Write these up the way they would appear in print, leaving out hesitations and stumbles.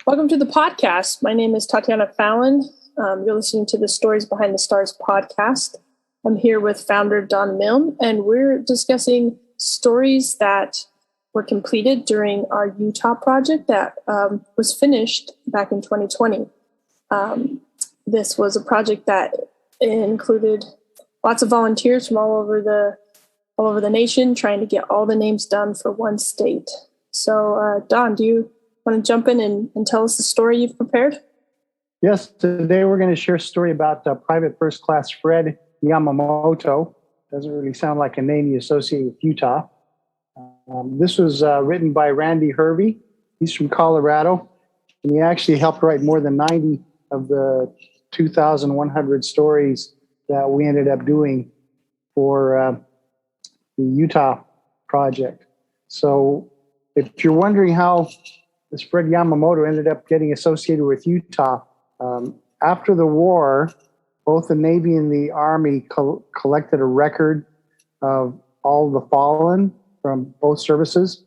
Welcome to the podcast. My name is Tatiana Fallon. You're listening to the Stories Behind the Stars podcast. I'm here with founder Don Milne, and we're discussing stories that were completed during our Utah project that was finished back in 2020. This was a project that included lots of volunteers from all over the nation, trying to get all the names done for one state. So, Don, do you want to jump in and tell us the story you've prepared? Yes, today we're going to share a story about Private First Class Fred Yamamoto. Doesn't really sound like a name you associate with Utah. This was written by Randy Hervey. He's from Colorado, and he actually helped write more than 90 of the 2,100 stories that we ended up doing for the Utah project. So if you're wondering how this Fred Yamamoto ended up getting associated with Utah, after the war, both the Navy and the Army collected a record of all the fallen from both services.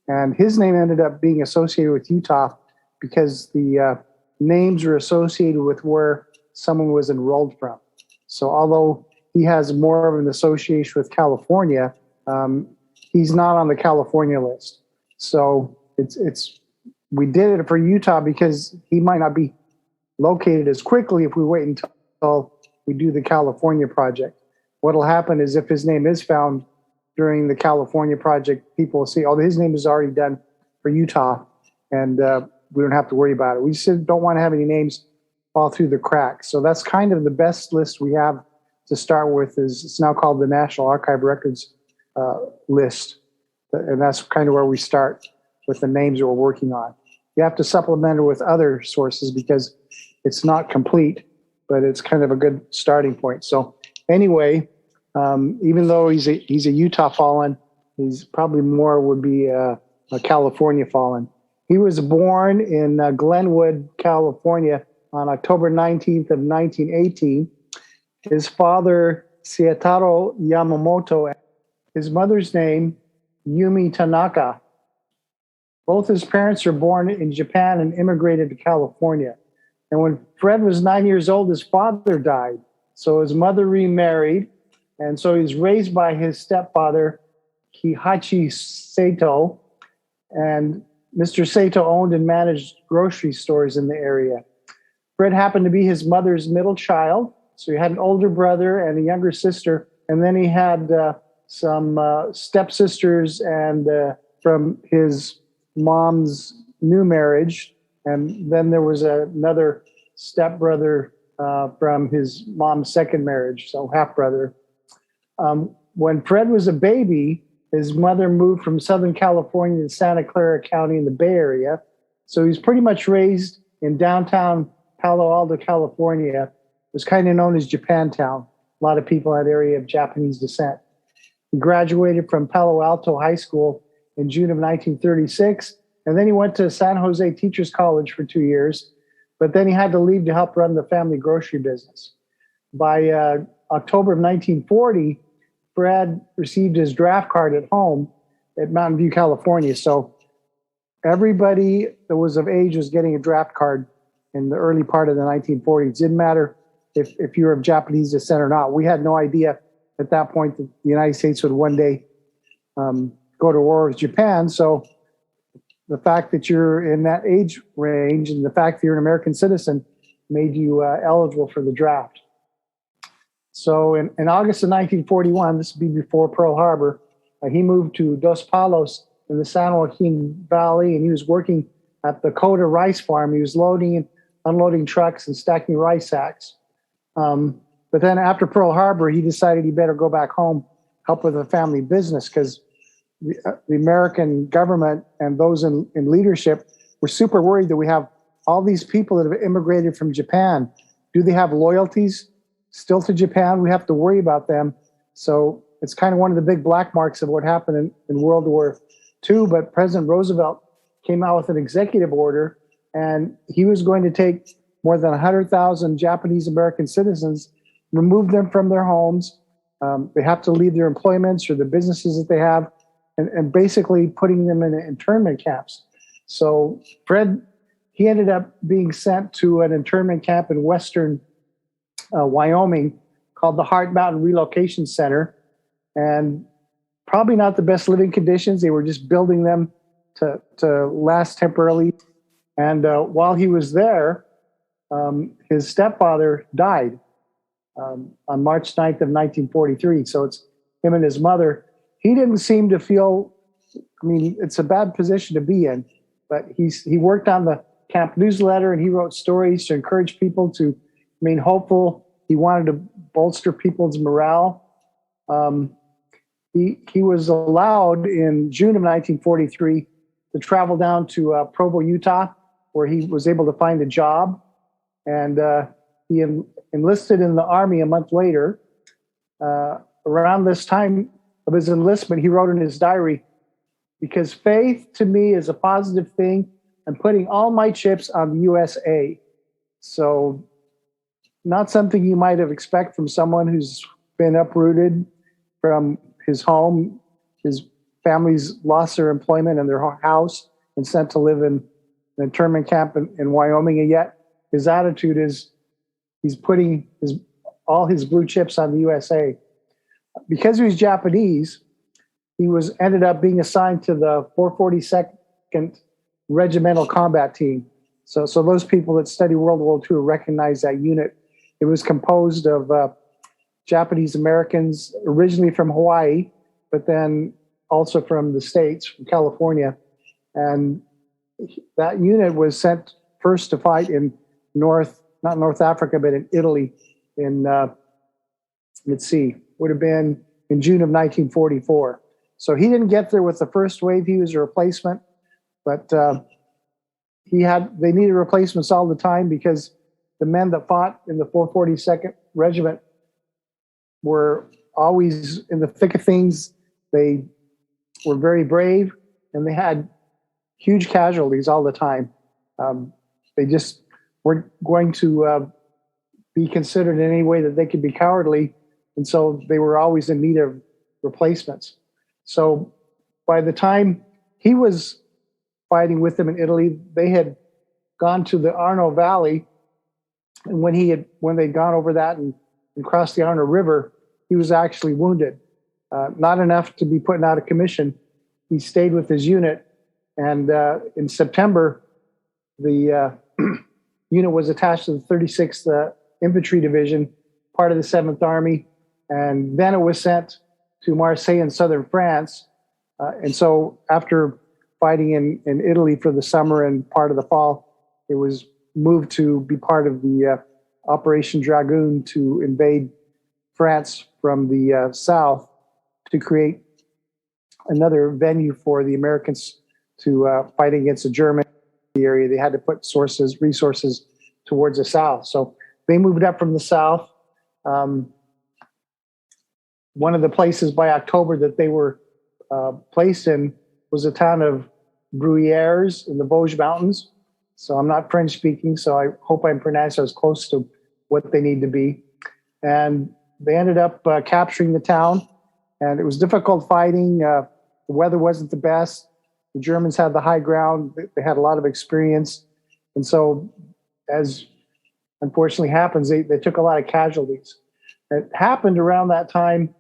And his name ended up being associated with Utah because the names were associated with where someone was enrolled from. So although he has more of an association with California, he's not on the California list. So we did it for Utah because he might not be located as quickly if we wait until we do the California project. What'll happen is if his name is found during the California project, people will see, oh, his name is already done for Utah, and we don't have to worry about it. We just don't want to have any names fall through the cracks. So that's kind of the best list we have to start with. It's now called the National Archive Records list, and that's kind of where we start with the names that we're working on. You have to supplement it with other sources because it's not complete, but it's kind of a good starting point. So anyway, even though he's a Utah fallen, he's probably more would be a California fallen. He was born in Glenwood, California on October 19th of 1918. His father, Seitaro Yamamoto, his mother's name, Yumi Tanaka. Both his parents were born in Japan and immigrated to California. And when Fred was 9 years old, his father died. So his mother remarried. And so he was raised by his stepfather, Kihachi Saito. And Mr. Saito owned and managed grocery stores in the area. Fred happened to be his mother's middle child. So he had an older brother and a younger sister. And then he had some stepsisters and from his mom's new marriage, and then there was another stepbrother from his mom's second marriage, so half brother. When Fred was a baby, his mother moved from Southern California to Santa Clara County in the Bay Area, so he's pretty much raised in downtown Palo Alto, California. It was kind of known as Japantown. A lot of people in that area of Japanese descent. He graduated from Palo Alto High School in June of 1936, and then he went to San Jose Teachers College for 2 years, but then he had to leave to help run the family grocery business. By October of 1940, Fred received his draft card at home at Mountain View, California. So everybody that was of age was getting a draft card in the early part of the 1940s. It didn't matter if you were of Japanese descent or not. We had no idea at that point that the United States would one day go to war with Japan. So the fact that you're in that age range and the fact that you're an American citizen made you eligible for the draft. So in August of 1941, this would be before Pearl Harbor, he moved to Dos Palos in the San Joaquin Valley, and he was working at the Coda rice farm. He was loading and unloading trucks and stacking rice sacks. But then after Pearl Harbor, he decided he better go back home, help with the family business, because the American government and those in leadership were super worried that we have all these people that have immigrated from Japan. Do they have loyalties still to Japan? We have to worry about them. So it's kind of one of the big black marks of what happened in World War II. But President Roosevelt came out with an executive order, and he was going to take more than 100,000 Japanese American citizens, remove them from their homes. They have to leave their employments or the businesses that they have, and basically putting them in internment camps. So Fred, he ended up being sent to an internment camp in western Wyoming called the Heart Mountain Relocation Center. And probably not the best living conditions. They were just building them to last temporarily. And while he was there, his stepfather died on March 9th of 1943. So it's him and his mother. He didn't seem to feel, I mean, it's a bad position to be in, but he worked on the camp newsletter and he wrote stories to encourage people to remain hopeful. He wanted to bolster people's morale. He was allowed in June of 1943 to travel down to Provo, Utah, where he was able to find a job. And he enlisted in the Army a month later. Around this time of his enlistment, he wrote in his diary, "Because faith to me is a positive thing, I'm putting all my chips on the USA." So not something you might have expected from someone who's been uprooted from his home. His family's lost their employment and their house and sent to live in an internment camp in Wyoming. And yet his attitude is he's putting all his blue chips on the USA. Because he was Japanese, he ended up being assigned to the 442nd Regimental Combat Team. So those people that study World War II recognize that unit. It was composed of Japanese Americans, originally from Hawaii, but then also from the States, from California. And that unit was sent first to fight in not North Africa, but in Italy in, would have been in June of 1944. So he didn't get there with the first wave. He was a replacement, but they needed replacements all the time because the men that fought in the 442nd Regiment were always in the thick of things. They were very brave, and they had huge casualties all the time. They just weren't going to be considered in any way that they could be cowardly, and so they were always in need of replacements. So by the time he was fighting with them in Italy, they had gone to the Arno Valley, and when they'd gone over that and crossed the Arno River, he was actually wounded. Not enough to be put out of commission. He stayed with his unit, and in September, the unit was attached to the 36th Infantry Division, part of the 7th Army, and then it was sent to Marseille in southern France. And so after fighting in Italy for the summer and part of the fall, it was moved to be part of the Operation Dragoon to invade France from the south to create another venue for the Americans to fight against the Germans in the area. They had to put resources towards the south. So they moved up from the south. One of the places by October that they were placed in was the town of Gruyeres in the Vosges Mountains. So I'm not French speaking, so I hope I'm pronouncing as close to what they need to be. And they ended up capturing the town, and it was difficult fighting. The weather wasn't the best. The Germans had the high ground. They had a lot of experience. And so, as unfortunately happens, they took a lot of casualties. It happened around that time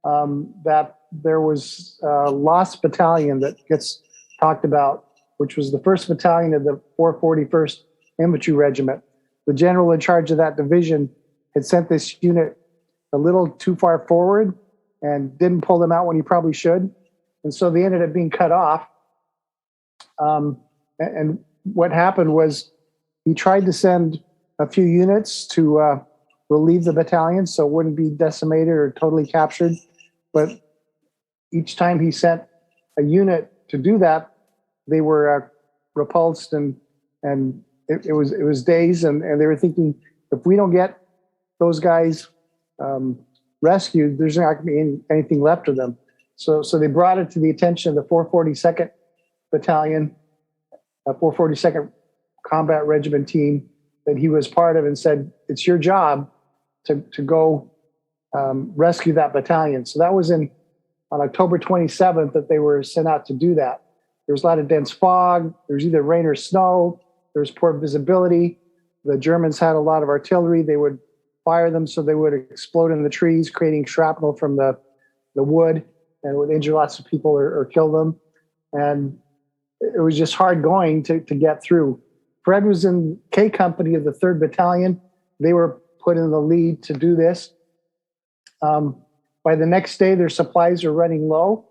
that there was a lost battalion that gets talked about, which was the 1st Battalion of the 441st Infantry Regiment. The general in charge of that division had sent this unit a little too far forward and didn't pull them out when he probably should. And so they ended up being cut off. And what happened was he tried to send a few units to relieve the battalion so it wouldn't be decimated or totally captured. But each time he sent a unit to do that, they were repulsed, and it was days, and they were thinking, if we don't get those guys rescued, there's not going to be anything left of them. So they brought it to the attention of the 442nd Battalion, 442nd Combat Regiment team that he was part of, and said, it's your job to go rescue that battalion. So that was on October 27th that they were sent out to do that. There was a lot of dense fog. There was either rain or snow. There was poor visibility. The Germans had a lot of artillery. They would fire them so they would explode in the trees, creating shrapnel from the wood, and it would injure lots of people or kill them. And it was just hard going to get through. Fred was in K Company of the 3rd Battalion. They were put in the lead to do this. By the next day, their supplies were running low,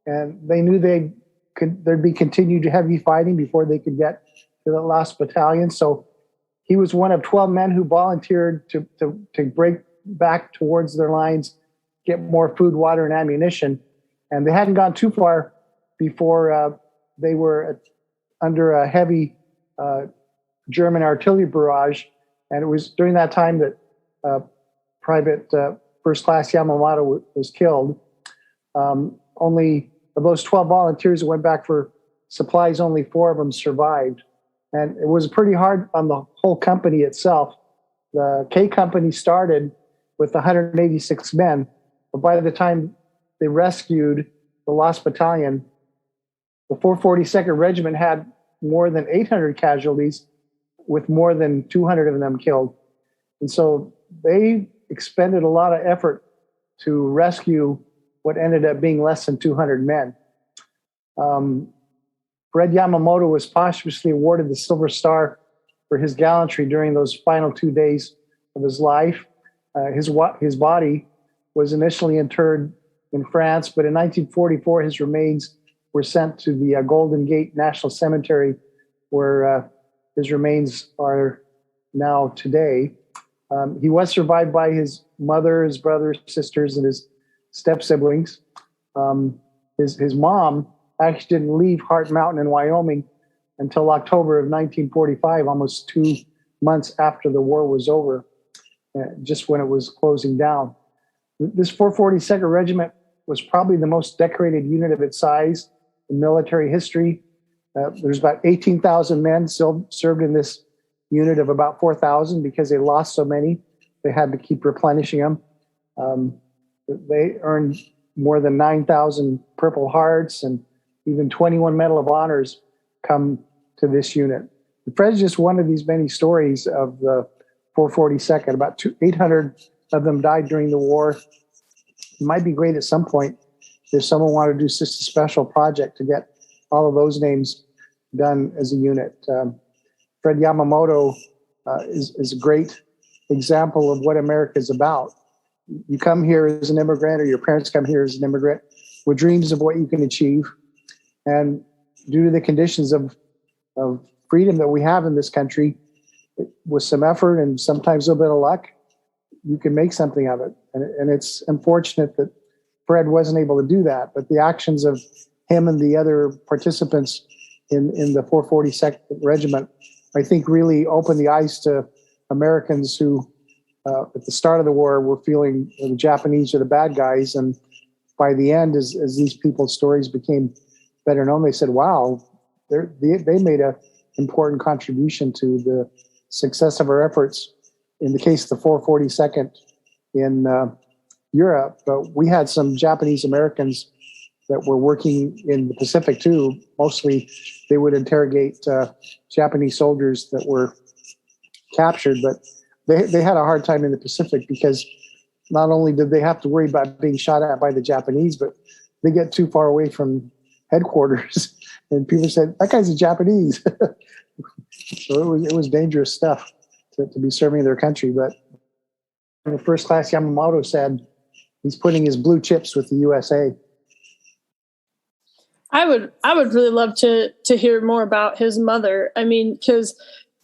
and they knew there'd be continued heavy fighting before they could get to the last battalion. So he was one of 12 men who volunteered to break back towards their lines, get more food, water, and ammunition. And they hadn't gone too far before they were under a heavy German artillery barrage. And it was during that time that Private First Class Yamamoto was killed. Only of those 12 volunteers that went back for supplies, only 4 of them survived. And it was pretty hard on the whole company itself. The K Company started with 186 men, but by the time they rescued the lost battalion, the 442nd Regiment had more than 800 casualties, with more than 200 of them killed. And so they expended a lot of effort to rescue what ended up being less than 200 men. Fred Yamamoto was posthumously awarded the Silver Star for his gallantry during those final 2 days of his life. His body was initially interred in France, but in 1944, his remains were sent to the Golden Gate National Cemetery, where his remains are now today. He was survived by his mother, his brothers, sisters, and his step-siblings. His mom actually didn't leave Heart Mountain in Wyoming until October of 1945, almost 2 months after the war was over, just when it was closing down. This 442nd Regiment was probably the most decorated unit of its size in military history. There's about 18,000 men still served in this unit of about 4,000 because they lost so many. They had to keep replenishing them. They earned more than 9,000 Purple Hearts, and even 21 Medal of Honors come to this unit. Fred's just one of these many stories of the 442nd. About 800 of them died during the war. It might be great at some point if someone wanted to do just a special project to get all of those names done as a unit. Fred Yamamoto is a great example of what America is about. You come here as an immigrant, or your parents come here as an immigrant, with dreams of what you can achieve. And due to the conditions of freedom that we have in this country, with some effort and sometimes a little bit of luck, you can make something of it. And it's unfortunate that Fred wasn't able to do that. But the actions of him and the other participants in the 442nd Regiment, I think, really opened the eyes to Americans who, at the start of the war, were feeling the Japanese are the bad guys. And by the end, as these people's stories became better known, they said, wow, they made an important contribution to the success of our efforts. In the case of the 442nd in Europe, but we had some Japanese Americans that were working in the Pacific too. Mostly they would interrogate Japanese soldiers that were captured, but they had a hard time in the Pacific because not only did they have to worry about being shot at by the Japanese, but they get too far away from headquarters and people said, that guy's a Japanese. So it was dangerous stuff to be serving their country. But the First Class Yamamoto said he's putting his blue chips with the USA. I would really love to hear more about his mother. I mean, because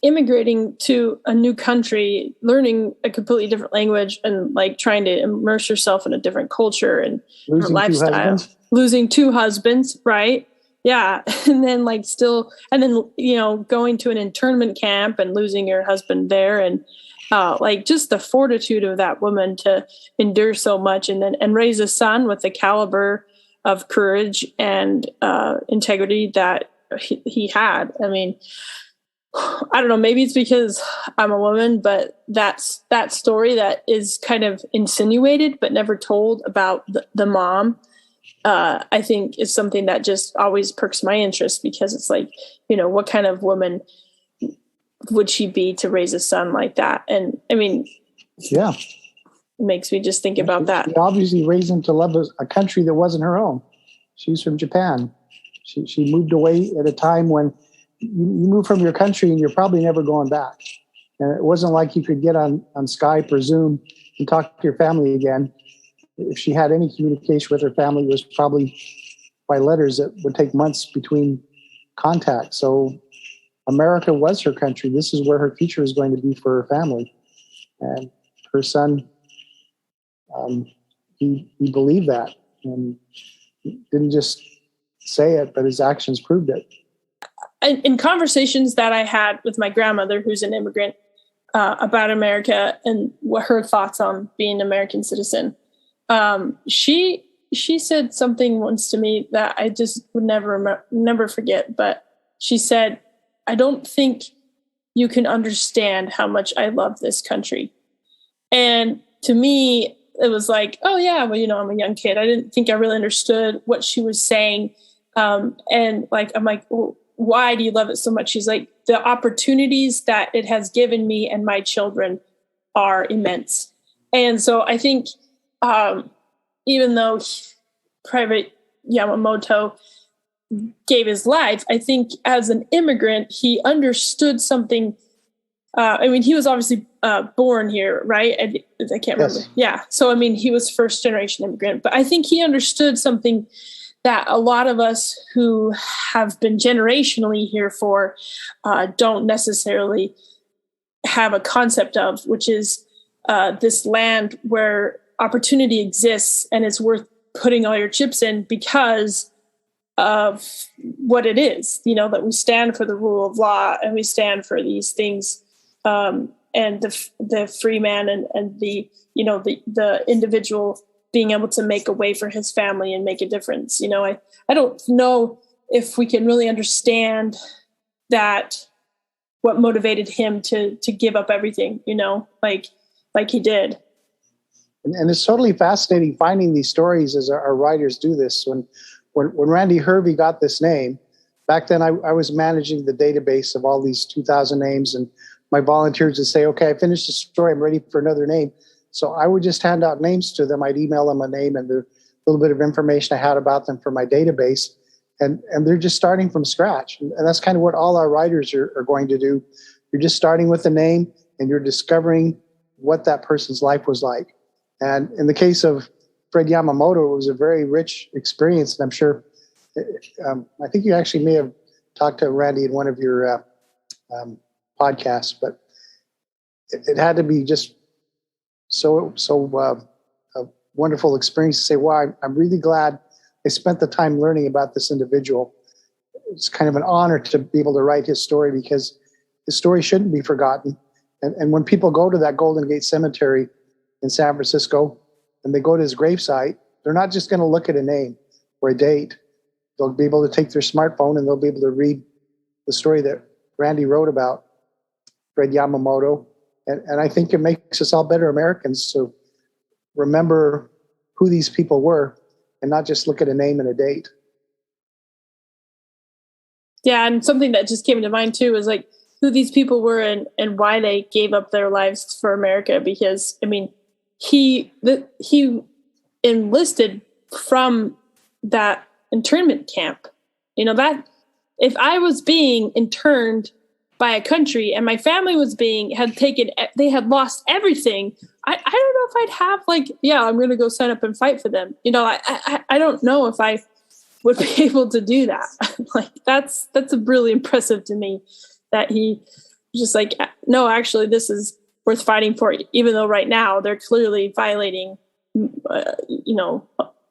immigrating to a new country, learning a completely different language, and like trying to immerse yourself in a different culture and lifestyle, losing 2 husbands, right? Yeah. And then going to an internment camp and losing your husband there, and just the fortitude of that woman to endure so much and raise a son with the caliber of courage and integrity that he had. I mean, I don't know, maybe it's because I'm a woman, but that's that story that is kind of insinuated but never told about the mom. I think is something that just always perks my interest, because it's like, what kind of woman would she be to raise a son like that? And I mean, yeah, it makes me just think about that. She obviously raised him to love a country that wasn't her own. She's from Japan. She moved away at a time when you move from your country and you're probably never going back. And it wasn't like you could get on Skype or Zoom and talk to your family again. If she had any communication with her family, it was probably by letters that would take months between contact. So America was her country. This is where her future is going to be for her family. And her son, he believed that. And he didn't just say it, but his actions proved it. In conversations that I had with my grandmother, who's an immigrant, about America and what her thoughts on being an American citizen, she said something once to me that I just would never forget. But she said, "I don't think you can understand how much I love this country." And to me, it was like, oh yeah, well, I'm a young kid. I didn't think I really understood what she was saying. And like, I'm like, well, why do you love it so much? She's like, the opportunities that it has given me and my children are immense. And so I think, even though Private Yamamoto gave his life, I think as an immigrant, he understood something. I mean, he was obviously born here, right? I can't remember. Yes. Yeah. So, I mean, he was first generation immigrant, but I think he understood something that a lot of us who have been generationally here for don't necessarily have a concept of, which is this land where opportunity exists and it's worth putting all your chips in because of what it is, that we stand for the rule of law and we stand for these things, and the free man and the individual being able to make a way for his family and make a difference. I don't know if we can really understand that, what motivated him to give up everything, like he did. And it's totally fascinating finding these stories as our writers do this. When Randy Hervey got this name, back then I was managing the database of all these 2,000 names, and my volunteers would say, okay, I finished the story, I'm ready for another name. So I would just hand out names to them. I'd email them a name and the little bit of information I had about them for my database. And they're just starting from scratch. And that's kind of what all our writers are going to do. You're just starting with a name and you're discovering what that person's life was like. And in the case of Fred Yamamoto, it was a very rich experience. And I'm sure, I think you actually may have talked to Randy in one of your podcasts, but it had to be just so a wonderful experience to say, wow, I'm really glad I spent the time learning about this individual. It's kind of an honor to be able to write his story because his story shouldn't be forgotten. And when people go to that Golden Gate Cemetery in San Francisco and they go to his gravesite, they're not just going to look at a name or a date. They'll be able to take their smartphone and they'll be able to read the story that Randy wrote about Fred Yamamoto. And I think it makes us all better Americans to remember who these people were and not just look at a name and a date. Yeah, and something that just came to mind too is like who these people were and why they gave up their lives for America. Because I mean, he enlisted from that internment camp. That if I was being interned by a country and my family they had lost everything, I don't know if I'd have I'm going to go sign up and fight for them. I don't know if I would be able to do that. That's really impressive to me that he just no, actually this is worth fighting for, even though right now they're clearly violating,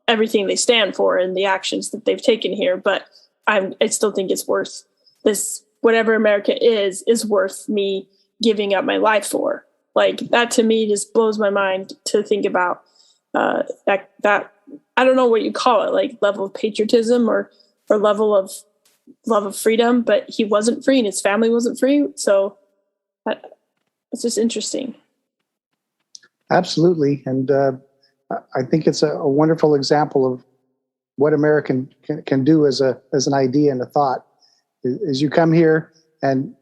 everything they stand for and the actions that they've taken here. But I still think it's worth this. Whatever America is worth me giving up my life for. That to me just blows my mind to think about that I don't know what you call it, level of patriotism or level of love of freedom, but he wasn't free and his family wasn't free. So it's just interesting. Absolutely. And I think it's a wonderful example of what American can do as an idea and a thought. Is you come here and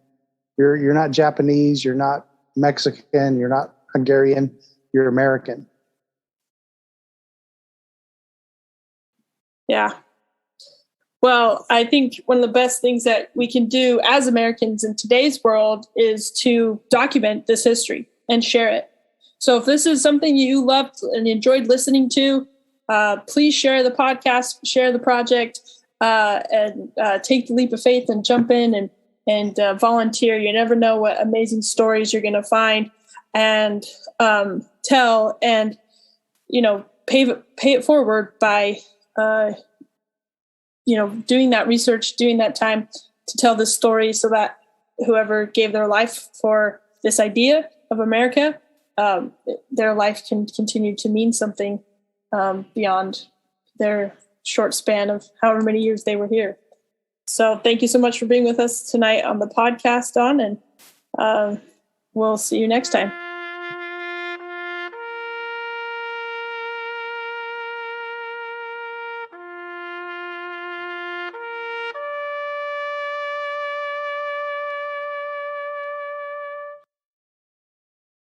You're not Japanese, you're not Mexican, you're not Hungarian, you're American. Yeah. Well, I think one of the best things that we can do as Americans in today's world is to document this history and share it. So if this is something you loved and enjoyed listening to, please share the podcast, share the project, and take the leap of faith and jump in and volunteer. You never know what amazing stories you're going to find and tell, and pay it forward by doing that research, doing that time to tell this story, so that whoever gave their life for this idea of America, their life can continue to mean something beyond their short span of however many years they were here. So thank you so much for being with us tonight on the podcast, Don, and we'll see you next time.